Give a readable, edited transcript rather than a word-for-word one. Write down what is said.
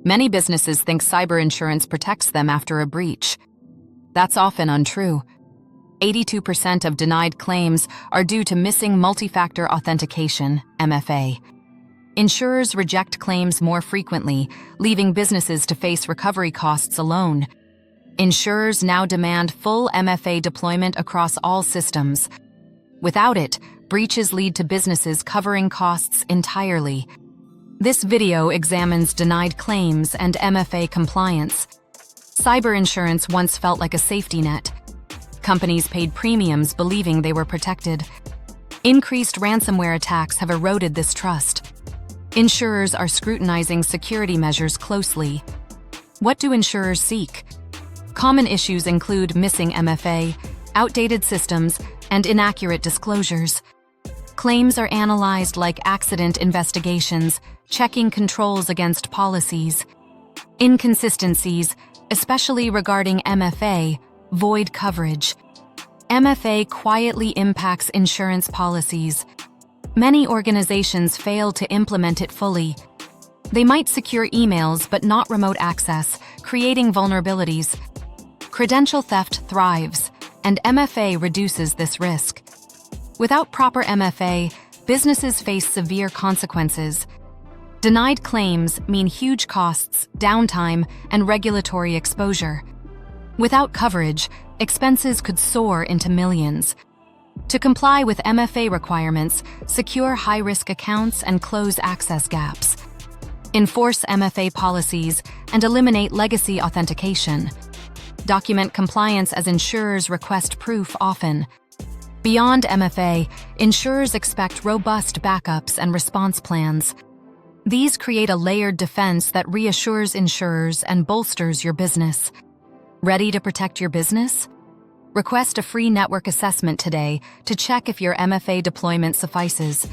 Many businesses think cyber insurance protects them after a breach. That's often untrue. 82% of denied claims are due to missing multi-factor authentication, MFA. Insurers reject claims more frequently, leaving businesses to face recovery costs alone. Insurers now demand full MFA deployment across all systems. Without it, breaches lead to businesses covering costs entirely. This video examines denied claims and MFA compliance. Cyber insurance once felt like a safety net. Companies paid premiums believing they were protected. Increased ransomware attacks have eroded this trust. Insurers are scrutinizing security measures closely. What do insurers seek? Common issues include missing MFA, outdated systems, and inaccurate disclosures. Claims are analyzed like accident investigations, checking controls against policies. Inconsistencies, especially regarding MFA, void coverage. MFA quietly impacts insurance policies. Many organizations fail to implement it fully. They might secure emails but not remote access, creating vulnerabilities. Credential theft thrives, and MFA reduces this risk. Without proper MFA, businesses face severe consequences. Denied claims mean huge costs, downtime, and regulatory exposure. Without coverage, expenses could soar into millions. To comply with MFA requirements, secure high-risk accounts and close access gaps. Enforce MFA policies and eliminate legacy authentication. Document compliance as insurers request proof often. Beyond MFA, insurers expect robust backups and response plans. These create a layered defense that reassures insurers and bolsters your business. Ready to protect your business? Request a free network assessment today to check if your MFA deployment suffices.